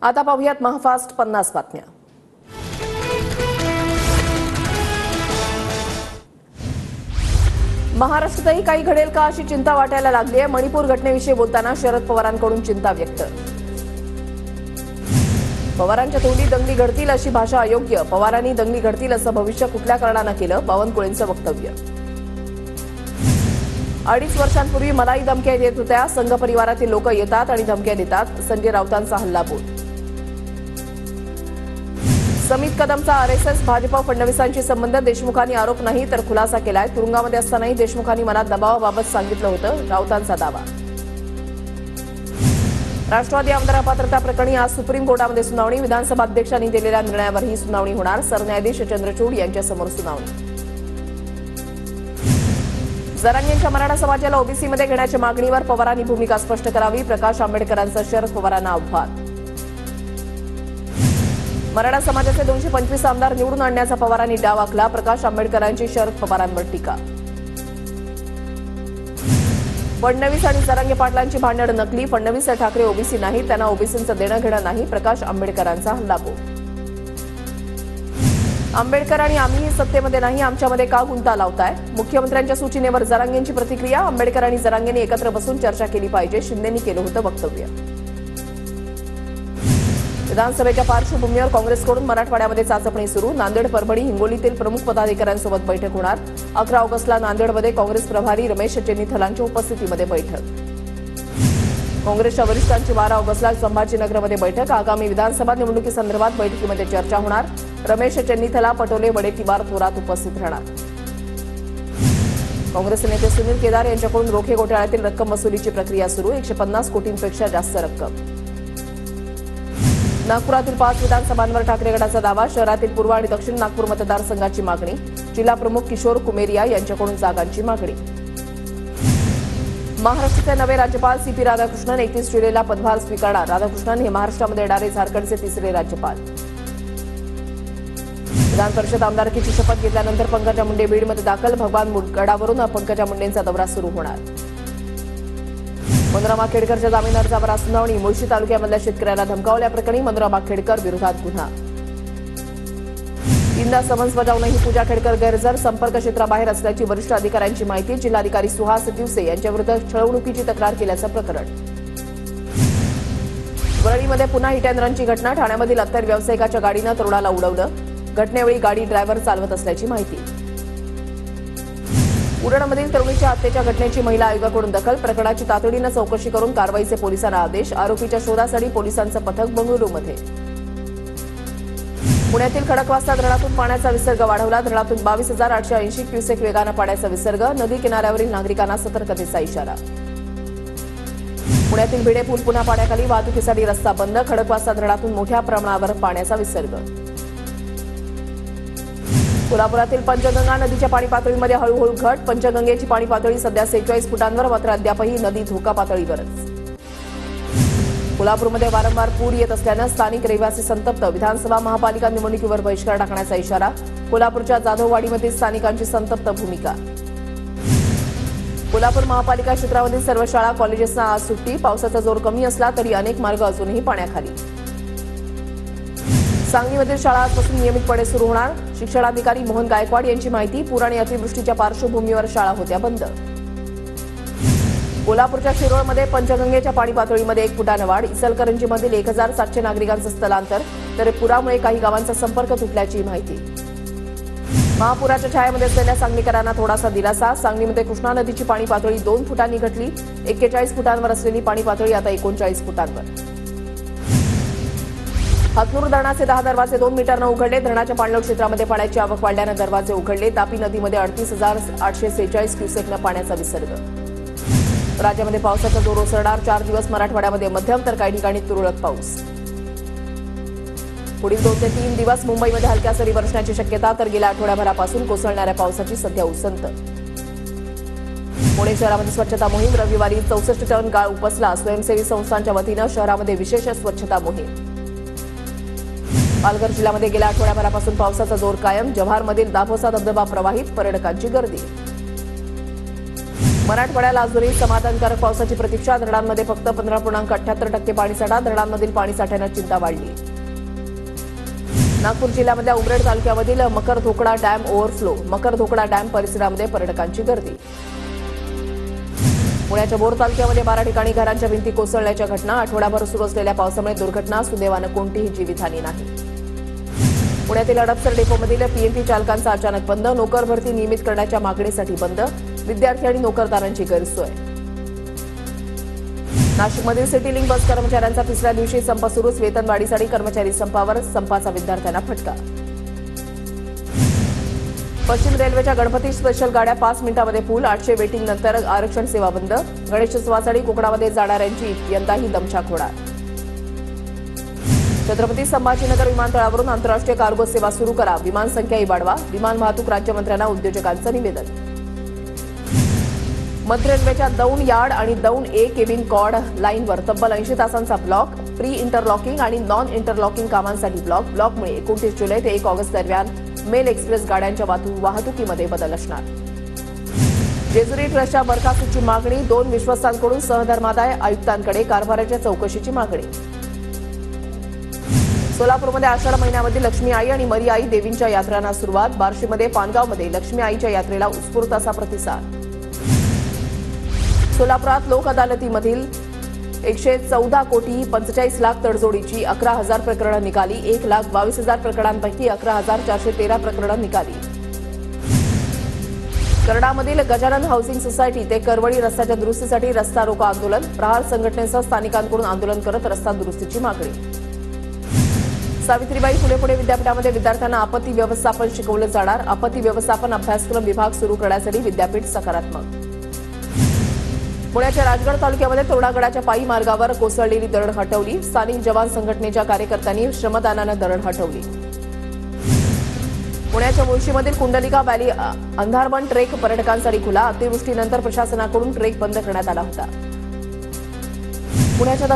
आता पाहूयात महाफास्ट 50 बातम्या। महाराष्ट्रातही काही घडेल का अशी चिंता वाटायला लागली आहे। मणिपूर घटनेविषयी बोलताना शरद पवारांकडून चिंता व्यक्त। पवारांच्या तोंडी दंगली घडतील अशी भाषा अयोग्य। पवारांनी दंगली घडतील असं भविष्य कुठल्या कारणानं केलं, बावनकुळेंचं वक्तव्य। 2.5 वर्षांपूर्वी मलाही धमक्या देत होत्या। संघ परिवारातील लोक येतात आणि धमक्या देतात। संजय राऊतांचा हल्लाबोल। समित कदमचा आरएसएस भाजप फडणवीसांशी संबंध। देशमुखांनी आरोप नाही तर खुलासा केलाय। तुरुंगामध्ये असतानाही देशमुखांनी मनात दबावाबाबत सांगितलं होतं, राऊतांचा दावा। राष्ट्रवादी आमदार अपात्रता प्रकरणी आज सुप्रीम कोर्टामध्ये सुनावणी। विधानसभा अध्यक्षांनी दिलेल्या निर्णयावर ही सुनावणी होणार। सरन्यायाधीश चंद्रचूड यांच्यासमोर सुनावणी। जरांगेंच्या मराठा समाजाला ओबीसीमध्ये घेण्याच्या मागणीवर पवारांनी भूमिका स्पष्ट करावी। प्रकाश आंबेडकरांचं शरद पवारांना आव्हान। मराठा समाजाचे 225 आमदार निवडून आणण्याचा पवारांनी डाव आखला। प्रकाश आंबेडकरांची शरद पवारांवर टीका। फडणवीस आणि जरांगे पाटलांची भांडण नकली। फडणवीस ठाकरे ओबीसी नाही, त्यांना ओबीसींचं देणं घेणं नाही। प्रकाश आंबेडकरांचा हल्लाबोल। आंबेडकर आणि आम्हीही सत्तेमध्ये नाही, आमच्यामध्ये का गुंता लावताय? मुख्यमंत्र्यांच्या सूचनेवर जरांगेंची प्रतिक्रिया। आंबेडकर आणि जरांगेंनी एकत्र बसून चर्चा केली पाहिजे, शिंदेंनी केलं होतं वक्तव्य। विधानसभेच्या पार्श्वभूमीवर काँग्रेसकडून मराठवाड्यामध्ये चाचपणी सुरू। नांदेड, परभणी, हिंगोलीतील प्रमुख पदाधिकाऱ्यांसोबत बैठक होणार। 11 ऑगस्टला नांदेडमध्ये काँग्रेस प्रभारी रमेश चेन्नीथलांच्या उपस्थितीमध्ये बैठक। काँग्रेसच्या वरिष्ठांची 12 ऑगस्टला संभाजीनगरमध्ये बैठक। आगामी विधानसभा निवडणुकीसंदर्भात बैठकीमध्ये चर्चा होणार। रमेश चेन्नीथला, पटोले, वडेट्टीवार, थोरात उपस्थित राहणार। काँग्रेस नेते सुनील केदार यांच्याकडून रोखे घोटाळ्यातील रक्कम वसुलीची प्रक्रिया सुरू। 150 कोटींपेक्षा जास्त रक्कम। नागपुरातील 5 विधानसभांवर ठाकरे गटाचा दावा। शहरातील पूर्व आणि दक्षिण नागपूर मतदारसंघाची मागणी। जिल्हा प्रमुख किशोर कुमेरिया यांच्याकडून जागांची मागणी। महाराष्ट्राचे नवे राज्यपाल सीपी राधाकृष्णन 31 जुलैला पदभार स्वीकारणार। राधाकृष्णन हे महाराष्ट्रामध्ये येणारे झारखंडचे 3रे राज्यपाल। विधान परिषद आमदारकीची शपथ घेतल्यानंतर पंकजा मुंडे बीडमध्ये दाखल। भगवान गडावरून पंकजा मुंडेंचा दौरा सुरू होणार। मनोरमा खेडकरच्या जामीन अर्जावर आज सुनावणी। मुळशी तालुक्यामधल्या शेतकऱ्याला धमकावल्याप्रकरणी मनोरमा खेडकर विरोधात गुन्हा। 3दा समन्स बजावूनही पूजा खेडकर गैरहजर। संपर्क क्षेत्राबाहेर असल्याची वरिष्ठ अधिकाऱ्यांची माहिती। जिल्हाधिकारी सुहास दिवसे यांच्याविरुद्ध छळवणुकीची तक्रार केल्याचं प्रकरण। वरळीमध्ये पुन्हा हिट अँड रनची घटना। ठाण्यामधील अत्तर व्यावसायिकाच्या गाडीनं तरुणाला उडवलं। घटनेवेळी गाडी ड्रायव्हर चालवत असल्याची माहिती। उरणमधील तरुणीच्या हत्येच्या घटनेची महिला आयोगाकडून दखल। प्रकरणाची तातडीनं चौकशी करून कारवाईचे पोलिसांना आदेश। आरोपीच्या शोधासाठी पोलिसांचं पथक बंगळुरूमध्ये। पुण्यातील खडकवासला धरणातून पाण्याचा विसर्ग वाढवला। धरणातून 22,880 क्युसेक वेगानं पाण्याचा विसर्ग। नदी किनाऱ्यावरील नागरिकांना सतर्कतेचा इशारा। पुण्यातील भिडे पूल पुन्हा पाण्याखाली। वाहतुकीसाठी रस्ता बंद। खडकवासला धरणातून मोठ्या प्रमाणावर पाण्याचा विसर्ग। कोल्हापुरातील पंचगंगा नदीच्या पाणी पातळीमध्ये हळूहळू घट। पंचगंगेची पाणी पातळी सध्या 46 फुटांवर, मात्र अद्यापही नदी धोका पातळीवरच। कोल्हापूरमध्ये वारंवार पूर येत असल्यानं स्थानिक रहिवासी संतप्त। विधानसभा महापालिका निवडणुकीवर बहिष्कार टाकण्याचा इशारा। कोल्हापूरच्या जाधववाडीमध्ये स्थानिकांची संतप्त भूमिका। कोल्हापूर महापालिका क्षेत्रामधील सर्व शाळा कॉलेजेसना आज सुट्टी। पावसाचा जोर कमी असला तरी अनेक मार्ग अजूनही पाण्याखाली। सांगलीमधील शाळा आजपासून नियमितपणे सुरू होणार। शिक्षणाधिकारी मोहन गायकवाड यांची माहिती। पूर आणि अतिवृष्टीच्या पार्श्वभूमीवर शाळा होत्या बंद। कोल्हापूरच्या शिरोळमध्ये पंचगंगेच्या पाणी पातळीमध्ये 1 फुटानं वाढ। इचलकरंजीमधील 1,700 नागरिकांचं स्थलांतर, तर पुरामुळे काही गावांचा संपर्क तुटल्याची माहिती। महापुराच्या छायेमध्ये असलेल्या सांगलीकरांना थोडासा दिलासा। सांगलीमध्ये कृष्णा नदीची पाणी पातळी 2 फुटांनी घटली। 41 फुटांवर असलेली पाणी पातळी आता 39 फुटांवर। हातनूर धरणाचे 10 दरवाजे 2 मीटरनं उघडले। धरणाच्या पाणलोट क्षेत्रामध्ये पाण्याची आवक वाढल्यानं दरवाजे उघडले। तापी नदीमध्ये 38,846 क्युसेकनं पाण्याचा विसर्ग। राज्यामध्ये पावसाचा जोर ओसरणार। 4 दिवस मराठवाड्यामध्ये मध्यम तर काही ठिकाणी तुरळक पाऊस। पुढील 2 ते 3 दिवस मुंबईमध्ये हलक्या सरी बरसण्याची शक्यता, तर गेल्या आठवड्याभरापासून कोसळणाऱ्या पावसाची सध्या उसंत। पुणे शहरामध्ये स्वच्छता मोहीम। रविवारी 64 टन गाळ उपसला। स्वयंसेवी संस्थांच्या वतीनं शहरामध्ये विशेष स्वच्छता मोहीम। पालघर जिल्ह्यामध्ये गेल्या आठवड्याभरापासून पावसाचा जोर कायम। जव्हारमधील दाभोसा धबधबा प्रवाहित। पर्यटकांची गर्दी। मराठवाड्याला अजूनही समाधानकारक पावसाची प्रतीक्षा. धरणांमध्ये फक्त 15.78% पाणीसाठा. धरणांमधील पाणीसाठ्यानं चिंता वाढली. नागपूर जिल्ह्यामधल्या उमरेड तालुक्यामधील Makardhokada dam overflow. Makardhokada dam परिसरामध्ये पर्यटकांची गर्दी. पुण्याच्या भोर तालुक्यामध्ये 12 ठिकाणी घरांच्या भिंती कोसळण्याच्या घटना. आठवडाभर सुरू असलेल्या पावसामुळे दुर्घटना. सुदैवानं कोणतीही जीवितहानी नाही. पुण्यातील हडपसर डेपोमधील पीएमपी चालकांचा अचानक बंद. नोकर भरती नियमित करण्याच्या मागणीसाठी बंद. विद्यार्थी आणि नोकरदारांची गैरसोय. नाशिकमधील सिटी लिंक बस कर्मचाऱ्यांचा तिसऱ्या दिवशी संप सुरूच. वेतनवाढीसाठी कर्मचारी संपावर. संपाचा विद्यार्थ्यांना फटका. पश्चिम रेल्वेच्या गणपती स्पेशल गाड्या 5 मिनिटांमध्ये फुल. 800 वेटिंग नंतर आरक्षण सेवा बंद. गणेशोत्सवासाठी कोकणामध्ये जाणाऱ्यांची यंदाही दमछाक होणार. छत्रपती संभाजीनगर विमानतळावरून आंतरराष्ट्रीय कार्गो सेवा सुरू करा. विमान संख्याही वाढवा. विमान वाहतूक राज्यमंत्र्यांना उद्योजकांचं निवेदन. मध्य रेल्वेच्या दौंड यार्ड आणि दौंड ए केबिन कॉर्ड लाईनवर तब्बल 80 तासांचा ब्लॉक. प्री इंटरलॉकिंग आणि नॉन इंटरलॉकिंग कामांसाठी ब्लॉकमुळे 29 जुलै ते 1 ऑगस्ट दरम्यान मेल एक्सप्रेस गाड्यांच्या वाहतुकीमध्ये बदल असणार. जेजुरी ट्रस्टच्या बरखास्तीची मागणी. 2 विश्वस्तांकडून सहधर्मादाय आयुक्तांकडे कारभाराच्या चौकशीची मागणी. सोलापूरमध्ये आषाढ महिन्यामध्ये लक्ष्मी आई आणि मरी आई देवींच्या यात्रांना सुरुवात. बार्शीमध्ये पानगावमध्ये लक्ष्मी आईच्या यात्रेला उत्स्फूर्त असा प्रतिसाद. सोलापुरात लोक अदालतीमधील 114 कोटी 45 लाख तडजोडीची 11,000 प्रकरणं निकाली. 1,22,000 प्रकरणांपैकी 11,413 प्रकरणं निकाली. करडामधील गजानन हाऊसिंग सोसायटी ते करवळी रस्त्याच्या दुरुस्तीसाठी रस्ता रोको आंदोलन. प्रहार संघटनेसह स्थानिकांकडून आंदोलन करत रस्ता दुरुस्तीची मागणी. सावित्रीबाई फुले पुणे विद्यापीठामध्ये विद्यार्थ्यांना आपत्ती व्यवस्थापन शिकवलं जाणार. आपत्ती व्यवस्थापन अभ्यासक्रम विभाग सुरू करण्यासाठी विद्यापीठ सकारात्मक. पुण्याच्या राजगड तालुक्यामध्ये तोरणागडाच्या पायी मार्गावर कोसळलेली दरड हटवली. स्थानिक जवान संघटनेच्या कार्यकर्त्यांनी श्रमदानानं दरड हटवली. पुण्याच्या मुळशीमधील कुंडलिका व्हॅली अंधारवन ट्रेक पर्यटकांसाठी खुला. अतिवृष्टीनंतर प्रशासनाकडून ट्रेक बंद करण्यात आला होता. पुण्याच्या